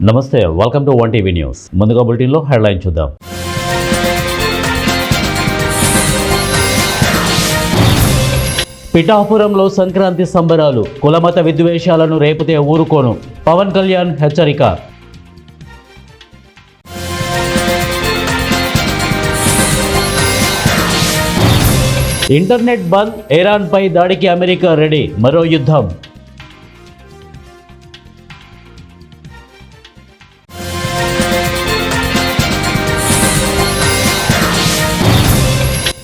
నమస్తే, welcome to 1TV news. ముందుగా బులెటిన్లో హెడ్లైన్ చూద్దాం. పిఠాపురంలో సంక్రాంతి సంబరాలు, కులమత విద్వేషాలను రేపితే ఊరుకోను, పవన్ కళ్యాణ్ హెచ్చరిక. ఇంటర్నెట్ బంద్, ఇరాన్పై దాడికి అమెరికా రెడీ, మరో యుద్ధం.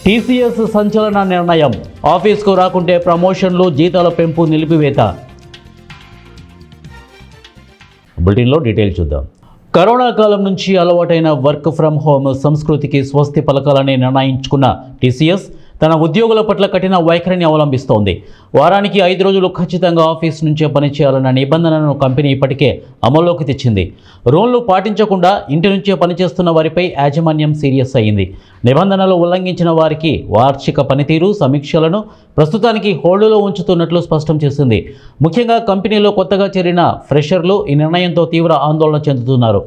టీసీఎస్ సంచలన నిర్ణయం, ఆఫీస్కు రాకుంటే ప్రమోషన్లు, జీతాల పెంపు నిలిపివేత. బులెటిన్లో డీటెయిల్ చూద్దాం. కరోనా కాలం నుంచి అలవాటైన వర్క్ ఫ్రమ్ హోమ్ సంస్కృతికి స్వస్తి పలకాలని నిర్ణయించుకున్న టీసీఎస్ తన ఉద్యోగుల పట్ల కఠిన వైఖరిని అవలంబిస్తోంది. వారానికి 5 రోజులు ఖచ్చితంగా ఆఫీస్ నుంచే పనిచేయాలన్న నిబంధనను కంపెనీ ఇప్పటికే అమల్లోకి తెచ్చింది. రూల్ను పాటించకుండా ఇంటి నుంచే పనిచేస్తున్న వారిపై యాజమాన్యం సీరియస్ అయ్యింది. నిబంధనలు ఉల్లంఘించిన వారికి వార్షిక పనితీరు సమీక్షలను ప్రస్తుతానికి హోల్డ్లో ఉంచుతున్నట్లు స్పష్టం చేసింది. ముఖ్యంగా కంపెనీలో కొత్తగా చేరిన ఫ్రెషర్లు ఈ నిర్ణయంతో తీవ్ర ఆందోళన చెందుతున్నారు.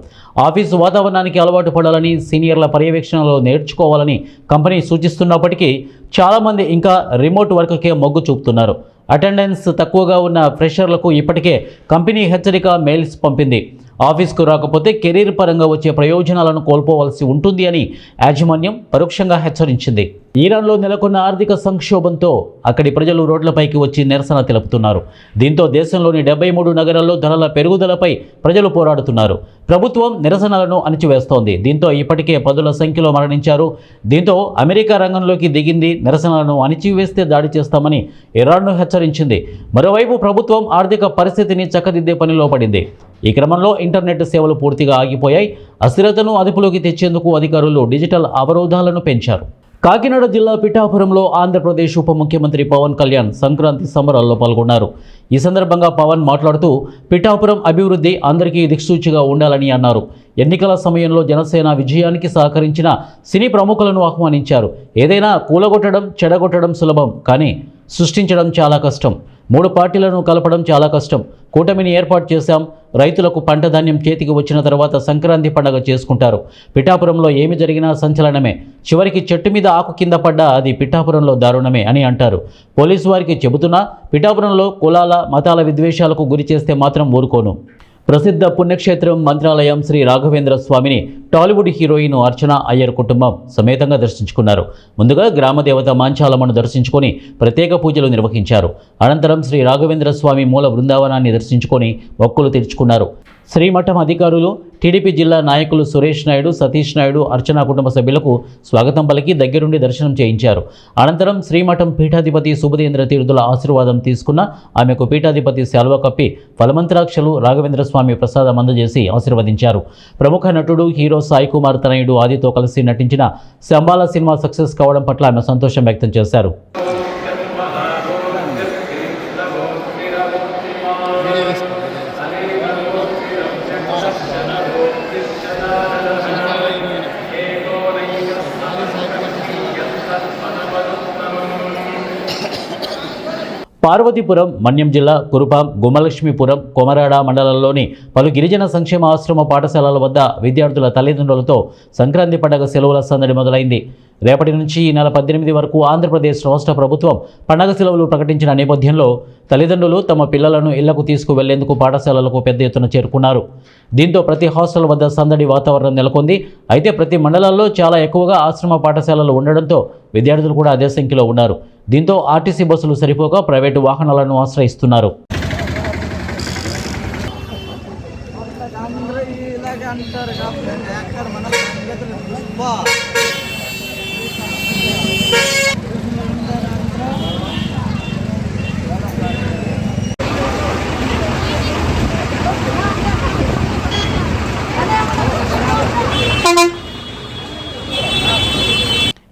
ఆఫీసు వాతావరణానికి అలవాటు పడాలని, సీనియర్ల పర్యవేక్షణలో నేర్చుకోవాలని కంపెనీ సూచిస్తున్నప్పటికీ చాలామంది ఇంకా రిమోట్ వర్క్కే మొగ్గు చూపుతున్నారు. అటెండెన్స్ తక్కువగా ఉన్న ఫ్రెషర్లకు ఇప్పటికే కంపెనీ హెచ్చరిక మెయిల్స్ పంపింది. ఆఫీస్కు రాకపోతే కెరీర్ పరంగా వచ్చే ప్రయోజనాలను కోల్పోవలసి ఉంటుంది అని యాజమాన్యం పరోక్షంగా హెచ్చరించింది. ఇరాన్లో నెలకొన్న ఆర్థిక సంక్షోభంతో అక్కడి ప్రజలు రోడ్లపైకి వచ్చి నిరసన తెలుపుతున్నారు. దీంతో దేశంలోని 73 నగరాల్లో ధరల పెరుగుదలపై ప్రజలు పోరాడుతున్నారు. ప్రభుత్వం నిరసనలను అణిచివేస్తోంది. దీంతో ఇప్పటికే 10ల సంఖ్యలో మరణించారు. దీంతో అమెరికా రంగంలోకి దిగింది. నిరసనలను అణిచివేస్తే దాడి చేస్తామని ఇరాన్ను హెచ్చరించింది. మరోవైపు ప్రభుత్వం ఆర్థిక పరిస్థితిని చక్కదిద్దే పనిలో పడింది. ఈ క్రమంలో ఇంటర్నెట్ సేవలు పూర్తిగా ఆగిపోయాయి. అస్థిరతను అదుపులోకి తెచ్చేందుకు అధికారులు డిజిటల్ అవరోధాలను పెంచారు. కాకినాడ జిల్లా పిఠాపురంలో ఆంధ్రప్రదేశ్ ఉప ముఖ్యమంత్రి పవన్ కళ్యాణ్ సంక్రాంతి సంబరాల్లో పాల్గొన్నారు. ఈ సందర్భంగా పవన్ మాట్లాడుతూ పిఠాపురం అభివృద్ధి అందరికీ దిక్సూచిగా ఉండాలని అన్నారు. ఎన్నికల సమయంలో జనసేన విజయానికి సహకరించిన సినీ ప్రముఖులను ఆహ్వానించారు. ఏదైనా కూలగొట్టడం, చెడగొట్టడం సులభం, కానీ సృష్టించడం చాలా కష్టం. 3 పార్టీలను కలపడం చాలా కష్టం. కూటమిని ఏర్పాటు చేశాం. రైతులకు పంట ధాన్యం చేతికి వచ్చిన తర్వాత సంక్రాంతి పండుగ చేసుకుంటారు. పిఠాపురంలో ఏమి జరిగినా సంచలనమే. చివరికి చెట్టు మీద ఆకు కింద పడ్డా అది పిఠాపురంలో దారుణమే అని అంటారు. పోలీసు వారికి చెబుతున్నా పిఠాపురంలో కులాల మతాల విద్వేషాలకు గురి చేస్తే మాత్రం ఊరుకోను. ప్రసిద్ధ పుణ్యక్షేత్రం మంత్రాలయం శ్రీ రాఘవేంద్ర స్వామిని టాలీవుడ్ హీరోయిన్ అర్చనా అయ్యర్ కుటుంబం సమేతంగా దర్శించుకున్నారు. ముందుగా గ్రామదేవత మాంచాలమ్మను దర్శించుకొని ప్రత్యేక పూజలు నిర్వహించారు. అనంతరం శ్రీ రాఘవేంద్ర స్వామి మూల బృందావనాన్ని దర్శించుకొని మొక్కులు తీర్చుకున్నారు. శ్రీమఠం అధికారులు, టీడీపీ జిల్లా నాయకులు సురేష్ నాయుడు, సతీష్ నాయుడు అర్చనా కుటుంబ సభ్యులకు స్వాగతం పలికి దగ్గరుండి దర్శనం చేయించారు. అనంతరం శ్రీమఠం పీఠాధిపతి సుబుధేంద్ర తీర్థుల ఆశీర్వాదం తీసుకున్న ఆమెకు పీఠాధిపతి శాల్వ కప్పి ఫలమంత్రాక్షలు, రాఘవేంద్ర స్వామి ప్రసాదం అందజేసి ఆశీర్వదించారు. ప్రముఖ నటుడు హీరో సాయి కుమార్ తనయుడు ఆదితో కలిసి నటించిన శంబాల సినిమా సక్సెస్ కావడం పట్ల ఆమె సంతోషం వ్యక్తం చేశారు. పార్వతీపురం, మన్యం జిల్లా కురుపాం, గుమ్మలక్ష్మీపురం, కొమరాడ మండలంలోని పలు గిరిజన సంక్షేమ ఆశ్రమ పాఠశాలల వద్ద విద్యార్థుల తల్లిదండ్రులతో సంక్రాంతి పండుగ సెలవుల సందడి మొదలైంది. రేపటి నుంచి ఈ నెల 18 వరకు ఆంధ్రప్రదేశ్ రాష్ట్ర ప్రభుత్వం పండుగ సెలవులు ప్రకటించిన నేపథ్యంలో తల్లిదండ్రులు తమ పిల్లలను ఇళ్లకు తీసుకువెళ్లేందుకు పాఠశాలలకు పెద్ద ఎత్తున చేరుకున్నారు. దీంతో ప్రతి హాస్టల్ వద్ద సందడి వాతావరణం నెలకొంది. అయితే ప్రతి మండలాల్లో చాలా ఎక్కువగా ఆశ్రమ పాఠశాలలు ఉండడంతో విద్యార్థులు కూడా అదే సంఖ్యలో ఉన్నారు. దీంతో ఆర్టీసీ బస్సులు సరిపోక ప్రైవేటు వాహనాలను ఆశ్రయిస్తున్నారు.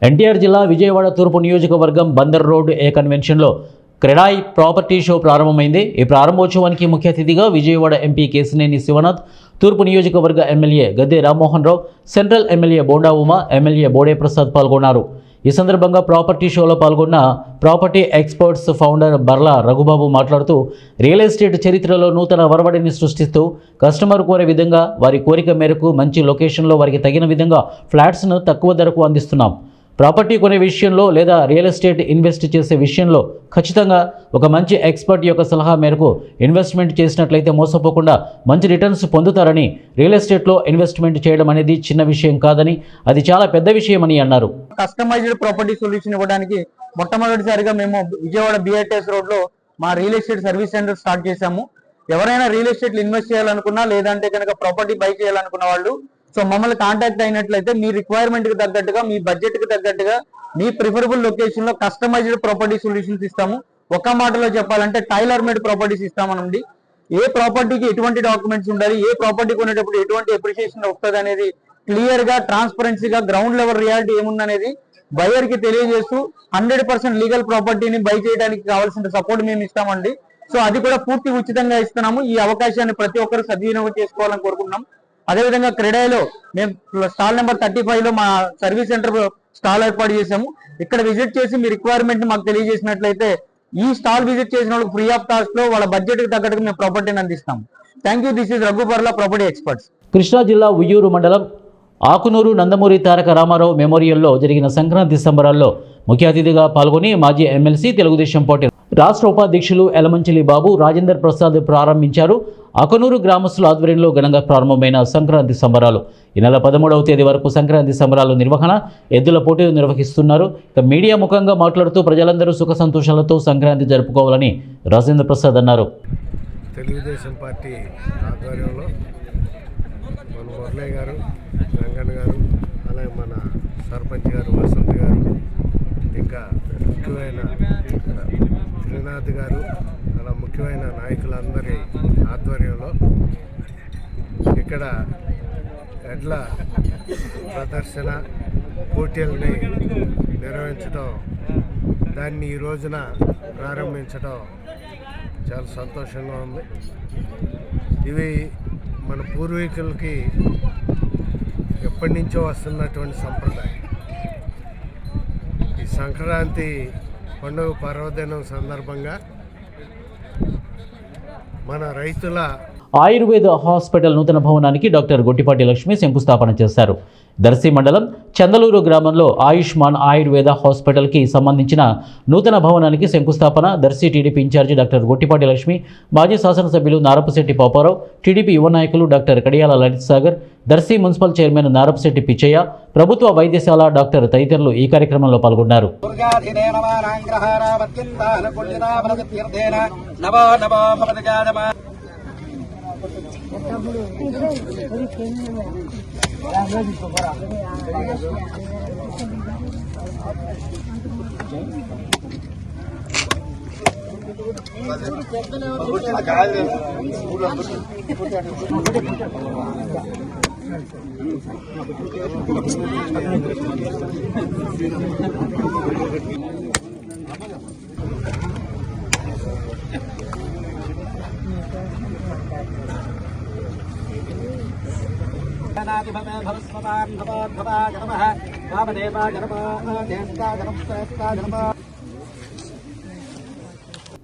ఎన్టీఆర్ జిల్లా విజయవాడ తూర్పు నియోజకవర్గం బందర్ రోడ్ ఏ కన్వెన్షన్లో క్రెడాయి ప్రాపర్టీ షో ప్రారంభమైంది. ఈ ప్రారంభోత్సవానికి ముఖ్య అతిథిగా విజయవాడ ఎంపీ కేశినేని శివనాథ్, తూర్పు నియోజకవర్గ MLA Gadde Rammohan Rao, central MLA Bonda Uma, MLA Bode Prasad పాల్గొన్నారు. ఈ సందర్భంగా ప్రాపర్టీ షోలో పాల్గొన్న property experts founder Barla Raghubabu మాట్లాడుతూ రియల్ ఎస్టేట్ చరిత్రలో నూతన ఒరవడిని సృష్టిస్తూ కస్టమర్ కోరే విధంగా వారి కోరిక మేరకు మంచి లొకేషన్లో వారికి తగిన విధంగా ఫ్లాట్స్ను తక్కువ ధరకు అందిస్తున్నాం. ప్రాపర్టీ కొనే విషయంలో లేదా రియల్ ఎస్టేట్ ఇన్వెస్ట్ చేసే విషయంలో ఖచ్చితంగా ఒక మంచి ఎక్స్పర్ట్ యొక్క సలహా మేరకు ఇన్వెస్ట్మెంట్ చేసినట్లయితే మోసపోకుండా మంచి రిటర్న్స్ పొందుతారని, రియల్ ఎస్టేట్లో ఇన్వెస్ట్మెంట్ చేయడం అనేది చిన్న విషయం కాదని, అది చాలా పెద్ద విషయమని అన్నారు. కస్టమైజ్డ్ ప్రాపర్టీ సొల్యూషన్ ఇవ్వడానికి మొట్టమొదటిసారిగా మేము విజయవాడ బిఐటిఎస్ రోడ్లో మా real estate service centre start చేశాము. ఎవరైనా రియల్ ఎస్టేట్లో ఇన్వెస్ట్ చేయాలనుకున్నా లేదంటే కనుక ప్రాపర్టీ బై చేయాలనుకున్న వాళ్ళు మమ్మల్ని కాంటాక్ట్ అయినట్లయితే మీ రిక్వైర్మెంట్ కి తగ్గట్టుగా, మీ బడ్జెట్ కి తగ్గట్టుగా, మీ ప్రిఫరబుల్ లొకేషన్ లో కస్టమైజ్డ్ ప్రాపర్టీ సొల్యూషన్స్ ఇస్తాము. ఒక మాటలో చెప్పాలంటే టైలర్ మేడ్ ప్రాపర్టీస్ ఇస్తామనండి. ఏ ప్రాపర్టీకి ఎటువంటి డాక్యుమెంట్స్ ఉండాలి, ఏ ప్రాపర్టీ కొనేటప్పుడు ఎటువంటి అప్రిషియేషన్ వస్తుంది అనేది క్లియర్ గా, ట్రాన్స్పరెన్సీగా, గ్రౌండ్ లెవెల్ రియాలిటీ ఏముందనేది బయర్ కి తెలియజేస్తూ 100% లీగల్ ప్రాపర్టీని బై చేయడానికి కావాల్సిన సపోర్ట్ మేము ఇస్తామండి. అది కూడా పూర్తి ఉచితంగా ఇస్తున్నాము. ఈ అవకాశాన్ని ప్రతి ఒక్కరు సద్వినియోగం చేసుకోవాలని కోరుకుంటున్నాం. అదేవిధంగా క్రెడాయిలో మేము స్టాల్ నెంబర్ 35 లో మా సర్వీస్ సెంటర్ స్టాల్ ఏర్పాటు చేసాము. ఇక్కడ విజిట్ చేసి మీ రిక్వైర్మెంట్ మాకు తెలియజేసినట్లయితే ఈ స్టాల్ విజిట్ చేసిన వాళ్ళకి ఫ్రీ ఆఫ్ కాస్ట్ లో వాళ్ళ బడ్జెట్ కి తగ్గట్టుగా మేము ప్రాపర్టీని అందిస్తాం. Thank you. This is Raghu Barla, property experts. Krishna జిల్లా ఉయ్యూరు మండలం ఆకునూరు నందమూరి తారక రామారావు మెమోరియల్లో జరిగిన సంక్రాంతి సంబరాల్లో ముఖ్య అతిథిగా పాల్గొని మాజీ ఎమ్మెల్సీ తెలుగుదేశం పార్టీ రాష్ట్ర ఉపాధ్యక్షులు ఎలమంచిలి బాబు రాజేందర్ ప్రసాద్ ప్రారంభించారు. ఆకునూరు గ్రామస్తుల ఆధ్వర్యంలో ఘనంగా ప్రారంభమైన సంక్రాంతి సంబరాలు ఈ నెల 13వ తేదీ వరకు సంక్రాంతి సంబరాలు నిర్వహణ, ఎద్దుల పోటీలు నిర్వహిస్తున్నారు. ఇక మీడియా ముఖంగా మాట్లాడుతూ ప్రజలందరూ సుఖ సంతోషాలతో సంక్రాంతి జరుపుకోవాలని రాజేంద్ర ప్రసాద్ అన్నారు. తెలుగుదేశం పార్టీ ఆధ్వర్యంలో మన మురళీ గారు, వెంకన్న గారు, అలాగే మన సర్పంచ్ గారు వసంత్ గారు, ఇంకా ముఖ్యమైన త్రినాథ్ గారు, అలా ముఖ్యమైన నాయకులందరి ఆధ్వర్యంలో ఇక్కడ ఎడ్ల ప్రదర్శన పోటీల్ని నిర్వహించడం, దాన్ని ఈ రోజున ప్రారంభించడం చాలా సంతోషంగా ఉంది. ఇవి మన పూర్వీకులకి ఎప్పటి నుంచో వస్తున్నటువంటి సంప్రదాయం. ఈ సంక్రాంతి పండుగ పర్వదినం సందర్భంగా మన రైతుల ఆయుర్వేద హాస్పిటల్ నూతన భవనానికి డాక్టర్ గొట్టిపాటి లక్ష్మి శంకుస్థాపన చేశారు. దర్శి మండలం చందలూరు గ్రామంలో ఆయుష్మాన్ ఆయుర్వేద హాస్పిటల్కి సంబంధించిన నూతన భవనానికి శంకుస్థాపన Darsi TDP incharge doctor Gottipati Lakshmi, మాజీ శాసనసభ్యులు నారపశెట్టి పాపారావు, టీడీపీ యువ నాయకులు doctor Kadiyala Lalit Sagar, Darsi municipal chairman Narapasetti Pichaiah, ప్రభుత్వ వైద్యశాల డాక్టర్ తదితరులు ఈ కార్యక్రమంలో పాల్గొన్నారు.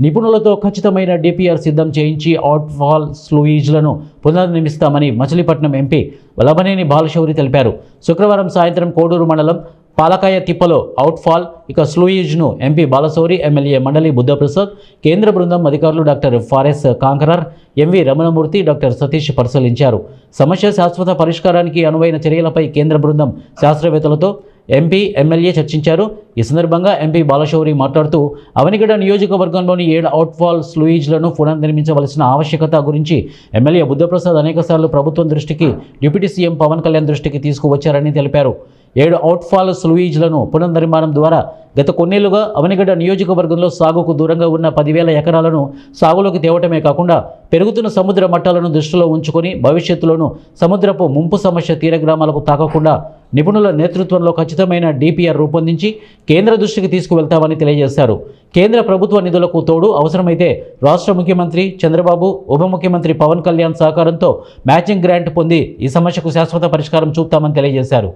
నిపుణులతో ఖచ్చితమైన డిపిఆర్ సిద్ధం చేయించి అవుట్ఫాల్ స్లూయిజ్లను పునర్నిర్మిస్తామని మచిలీపట్నం ఎంపీ వల్లభనేని బాలశౌరి తెలిపారు. శుక్రవారం సాయంత్రం కోడూరు మండలం పాలకాయ తిప్పలో అవుట్ఫాల్ ఇక స్లూయిజ్ను ఎంపీ బాలశౌరి, ఎమ్మెల్యే మండలి బుద్ధప్రసాద్, కేంద్ర బృందం అధికారులు డాక్టర్ ఫారెస్ కాంకరర్, ఎంవి రమణమూర్తి, డాక్టర్ సతీష్ పరిశీలించారు. సమస్య శాశ్వత పరిష్కారానికి అనువైన చర్యలపై కేంద్ర బృందం శాస్త్రవేత్తలతో ఎంపీ, ఎమ్మెల్యే చర్చించారు. ఈ సందర్భంగా ఎంపీ బాలశౌరి మాట్లాడుతూ అవనిగడ్డ నియోజకవర్గంలోని 7 అవుట్ఫాల్ స్లూయిజ్లను పునర్నిర్మించవలసిన ఆవశ్యకత గురించి ఎమ్మెల్యే బుద్ధప్రసాద్ అనేకసార్లు ప్రభుత్వం దృష్టికి, డిప్యూటీ సీఎం పవన్ కళ్యాణ్ దృష్టికి తీసుకువచ్చారని తెలిపారు. 7 అవుట్ఫాల్ స్లూయిజ్లను పునర్నిర్మాణం ద్వారా గత కొన్నేళ్లుగా అవనిగడ్డ నియోజకవర్గంలో సాగుకు దూరంగా ఉన్న 10,000 ఎకరాలను సాగులోకి తేవటమే కాకుండా పెరుగుతున్న సముద్ర మట్టాలను దృష్టిలో ఉంచుకొని భవిష్యత్తులోనూ సముద్రపు ముంపు సమస్య తీర గ్రామాలకు తాకకుండా నిపుణుల నేతృత్వంలో ఖచ్చితమైన డిపిఆర్ రూపొందించి కేంద్ర దృష్టికి తీసుకువెళ్తామని తెలియజేశారు. కేంద్ర ప్రభుత్వ నిధులకు తోడు అవసరమైతే రాష్ట్ర ముఖ్యమంత్రి చంద్రబాబు, ఉప ముఖ్యమంత్రి పవన్ కళ్యాణ్ సహకారంతో మ్యాచింగ్ గ్రాంట్ పొంది ఈ సమస్యకు శాశ్వత పరిష్కారం చూపుతామని తెలియజేశారు.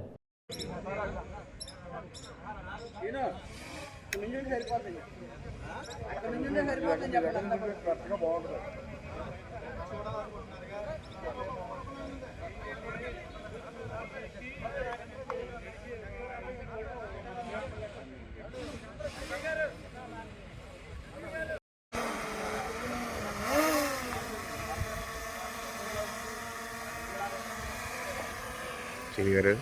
గారు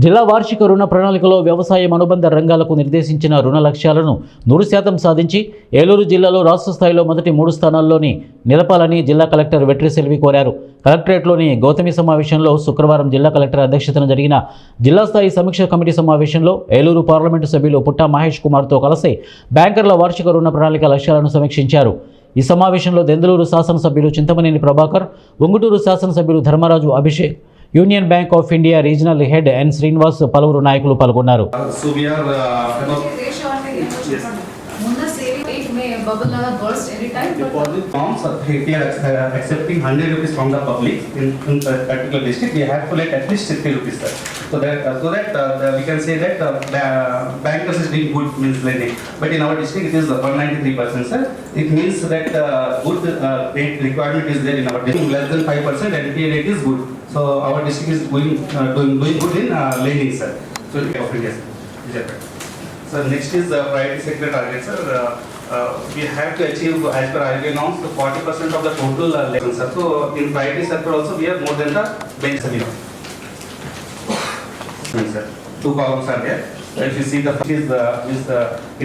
జిల్లా వార్షిక రుణ ప్రణాళికలో వ్యవసాయం అనుబంధ రంగాలకు నిర్దేశించిన రుణ లక్ష్యాలను 100% సాధించి ఏలూరు జిల్లాలో రాష్ట్ర స్థాయిలో మొదటి 3 స్థానాల్లోని నిలపాలని జిల్లా కలెక్టర్ వెట్రిసెల్వి కోరారు. కలెక్టరేట్లోని గౌతమి సమావేశంలో శుక్రవారం జిల్లా కలెక్టర్ అధ్యక్షతన జరిగిన జిల్లా స్థాయి సమీక్ష కమిటీ సమావేశంలో ఏలూరు పార్లమెంటు సభ్యులు పుట్టా మహేష్ కుమార్తో కలిసి బ్యాంకర్ల వార్షిక రుణ ప్రణాళిక లక్ష్యాలను సమీక్షించారు. ఈ సమావేశంలో దెందులూరు శాసనసభ్యులు చింతమనేని ప్రభాకర్, ఒంగుటూరు శాసనసభ్యులు Dharmaraju Abhishek, union bank of India regional head N Srinivas పలువురు నాయకులు పాల్గొన్నారు. Deposit forms we are accepting 100 rupees from the public in particular district. We have to let at least 60 rupees, sir. So that we can say that bankers is doing good means lending. But in our district it is 193%, sir. It means that good rate requirement is there in our district. Less than 5% NPA rate is good. So our district is doing good in lending, sir. So yes. So next is priority sector target, sir. We have to achieve as per RBI norms 40% of the total lessons. So in priority sector also we are more than the base minimum. Sir, 2 columns are there. If you see the is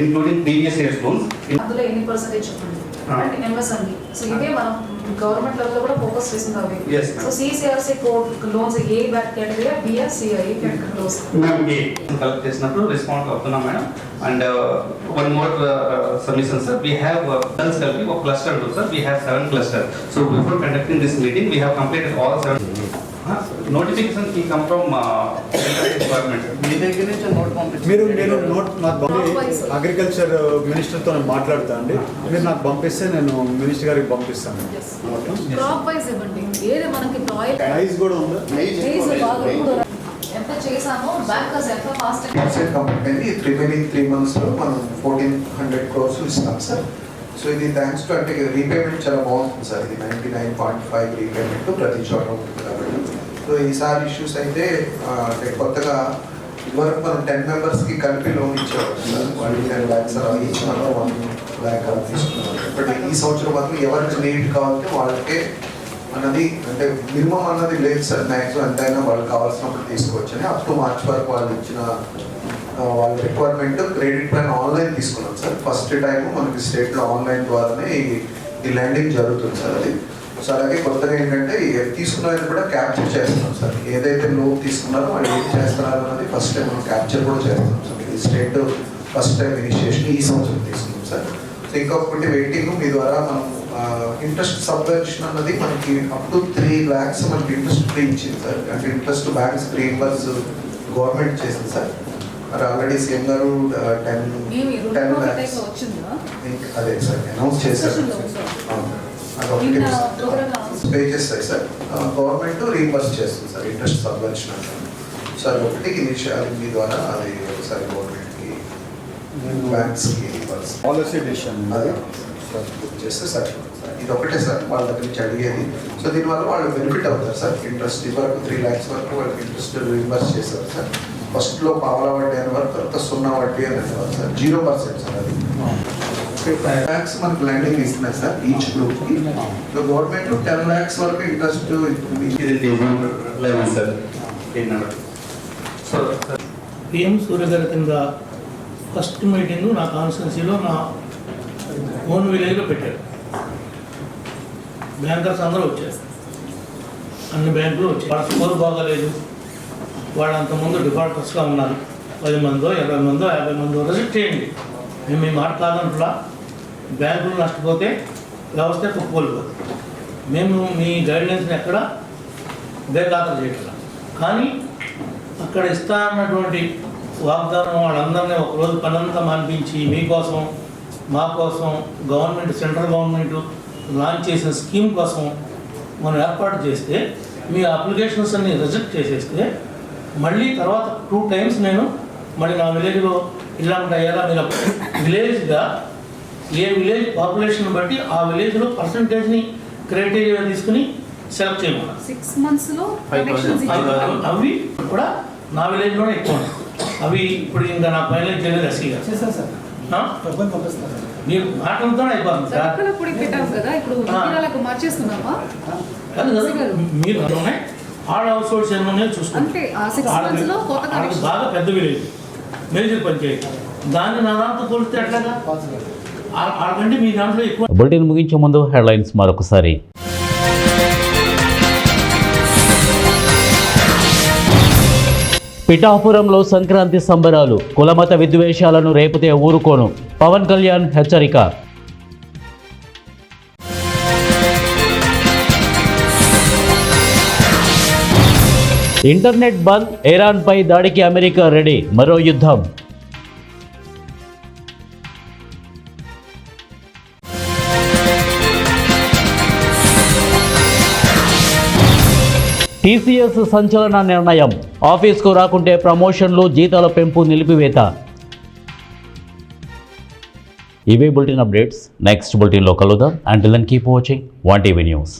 including previous year's loans. అందులో ఎన్ని percentage చెప్పండి అంటే MSME so ఇదే మనం government level లో కూడా focus చేస్తున్నాం. Yes, so CCRC code loans A back category BR CI category loans Ma'am, collect చేసినప్పుడు రెస్పాండ్ అవుతున్నాం madam. And one more submission sir, we have girls కలిపి ఒక క్లస్టర్ ఉంది sir. We have 7 cluster. So before conducting this meeting we have completed all 7 notification ki come from department. మీ దగ్గర నుంచి note పంపించారు. నేను note నాకు agriculture మినిస్టర్తో నేను మాట్లాడతా అండి. మీరు నాకు పంపిస్తే నేను మినిస్టర్ గారికి పంపిస్తాను. క్రాప్ వైస్ ఇవ్వండి. ఏది మనకి ఆయిల్ ప్రైస్ కూడా ఉందా? ఎంత చేసామో బ్యాంకర్స్ ఎంత ఫాస్ట్ పర్సెంట్ కంప్లీట్ అయింది. రిమైనింగ్ 3 months లో మనం 1400 crores ఇస్తాం సార్. సో ఇది థ్యాంక్స్ టు అంటే రీపేమెంట్ చాలా బాగుంటుంది సార్. ఇది 99.5 రీపేమెంట్ ప్రతి చోట ఉంటుంది కాబట్టి. సో ఈసారి ఇష్యూస్ అయితే అంటే కొత్తగా ఇదివరకు మనం 10 members కలిపి లోన్ ఇచ్చేవాళ్ళం సార్. 10 lakhs ఈచ్ మనం 1 lakh తీసుకున్నాం. బట్ ఈ సంవత్సరం మాత్రం ఎవరికి నీడ్ కావాలంటే వాళ్ళకే అన్నది అంటే మినిమం అన్నది లేదు సార్. మ్యాక్సిమం ఎంతైనా వాళ్ళు కావాల్సినప్పుడు తీసుకోవచ్చు అని అప్ టు మార్చ్ వరకు వాళ్ళు ఇచ్చిన వాళ్ళ రిక్వైర్మెంట్. క్రెడిట్ ప్లాన్ ఆన్లైన్ తీసుకున్నాం సార్. ఫస్ట్ టైం మనకి స్టేట్లో ఆన్లైన్ ద్వారానే ఈ ల్యాండింగ్ జరుగుతుంది సార్. అది సో అలాగే కొత్తగా ఏంటంటే తీసుకున్నది కూడా క్యాప్చర్ చేస్తున్నాం సార్. ఏదైతే లోన్ తీసుకున్నారో వాళ్ళు ఏం చేస్తున్నారు అన్నది ఫస్ట్ టైం మనం క్యాప్చర్ కూడా చేస్తున్నాం సార్. ఇది స్టేట్ ఫస్ట్ టైం ఇనిషియేషన్ ఈ సంవత్సరం తీసుకున్నాం సార్. సో ఇంకొకటి వెయిటింగ్ మీ ద్వారా మనం ఇంట్రెస్ట్ సబ్వెన్షన్ అన్నది మనకి అప్ టు 3 lakhs మనకి ఇంట్రెస్ట్ ఫ్రీ ఇచ్చింది సార్. అంటే ఇంట్రెస్ట్ బ్యాంక్స్ రీయింబర్స్ గవర్నమెంట్ చేసింది సార్. మరి ఆల్రెడీ సీఎం గారు 10 lakhs అదే సార్ అనౌన్స్ చేశారు. అదొకటి పే చేస్తాయి సార్. గవర్నమెంట్ రీయింబర్స్ చేస్తుంది సార్ ఇంట్రెస్ట్ సబ్వెన్షన్ అంటారు సార్. ఒకటి ఇనిషియల్ మీ ద్వారా అది ఒకసారి గవర్నమెంట్కి బ్యాంక్స్కి రీయింబర్స్ పాలసీ డిసిషన్ అదే బుక్ చేస్తే సార్. ఇది ఒకటే సార్ వాళ్ళ దగ్గర నుంచి అడిగేది. సో దీనివల్ల వాళ్ళు బెనిఫిట్ అవుతారు సార్. ఇంట్రెస్ట్ ఇవరకు 3 lakhs వరకు వాళ్ళకి ఇంట్రెస్ట్ రీయింబర్స్ చేస్తారు సార్. ఫస్ట్లో పావలా వడ్డీ అనే వరకు తర్వాత 0 వడ్డీ అని అనేవారు సార్. 0% సార్ అది. 5 lakhs మనకు ల్యాండింగ్ ఇస్తున్నాయి సార్ ఈచ్ గ్రూప్కి. సో గవర్నమెంట్ 10 lakhs వరకు ఇంట్రెస్ట్ పిఎం సూర్య గారి కింద ఫస్ట్ మీటింగ్ నా కాన్స్టిట్యున్సీలో నా ఓన్ విలేజ్లో పెట్టారు. బ్యాంకర్స్ అందరూ వచ్చారు. అన్ని బ్యాంకులు వచ్చాయి. వాళ్ళ స్కోర్ బాగాలేదు. వాళ్ళు అంతకుముందు డిఫాల్టర్స్గా ఉన్నారు. 10 మందో 20 మందో 50 మందో రిజెక్ట్ చేయండి. మేము ఈ మాట కాదంటున్నా. బ్యాంకులు నష్టపోతే వ్యవస్థ కుప్పకూలిపోతుంది. మేము మీ గైడ్లైన్స్ని ఎక్కడ బేఖాతరు చేయట్లా. కానీ అక్కడ ఇస్తా అన్నటువంటి వాగ్దానం వాళ్ళందరినీ ఒకరోజు పనంతా మానిపించి మీకోసం మా కోసం గవర్నమెంట్ సెంట్రల్ గవర్నమెంట్ లాంచ్ చేసిన స్కీమ్ కోసం మనం ఏర్పాటు చేస్తే మీ అప్లికేషన్స్ అన్ని రిజెక్ట్ చేసేస్తే మళ్ళీ తర్వాత 2 times నేను మళ్ళీ నా విలేజ్లో ఇలాంటి అయ్యారా మీరు విలేజ్గా ఏ విలేజ్ పాపులేషన్ బట్టి ఆ విలేజ్లో పర్సంటేజ్ని క్రైటీరియా తీసుకుని సెలెక్ట్ చేయమన్నా 6 months లో elections ఇచ్చారు. అవి కూడా నా విలేజ్లోనే ఎక్కువ ఉన్నాయి. అవి ఇప్పుడు ఇంకా నా ఫైనల్ చేయలేదు ఎస్సీగా మీరు మాటలతో అయిపోతుంది సార్. సరుకుల పొడి పెట్టాం కదా, ఇప్పుడు విగ్రహాలకు మార్చేస్తున్నామా? కాదు కదా, మీరు ఆల్ హౌస్ హోల్డ్స్ ఎన్ని ఉన్నాయో చూసుకోండి. అంటే ఆ 6 months లో కొత్త వాళ్ళకి కనెక్షన్ బాగా పెద్ద విలేజ్ మేజర్ పంచాయతీ, దాన్ని నా దాంతో పోలిస్తే ఎట్లాగా వాళ్ళకంటే మీ దాంట్లో ఎక్కువ. బులెటిన్ ముగించే ముందు హెడ్లైన్స్ మరొకసారి. పిఠాపురంలో సంక్రాంతి సంబరాలు, కులమత విద్వేషాలను రేపితే ఊరుకోను, పవన్ కళ్యాణ్ హెచ్చరిక. ఇంటర్నెట్ బంద్, ఇరాన్పై దాడికి అమెరికా రెడీ, మరో యుద్ధం. టీసీఎస్ సంచలన నిర్ణయం, ఆఫీస్కు రాకుంటే ప్రమోషన్లు, జీతాల పెంపు నిలిపివేత. ఇవే బులెటిన్ అప్డేట్స్. నెక్స్ట్ బులెటిన్లో కలుద్దాం. Until then keep watching 1TV news.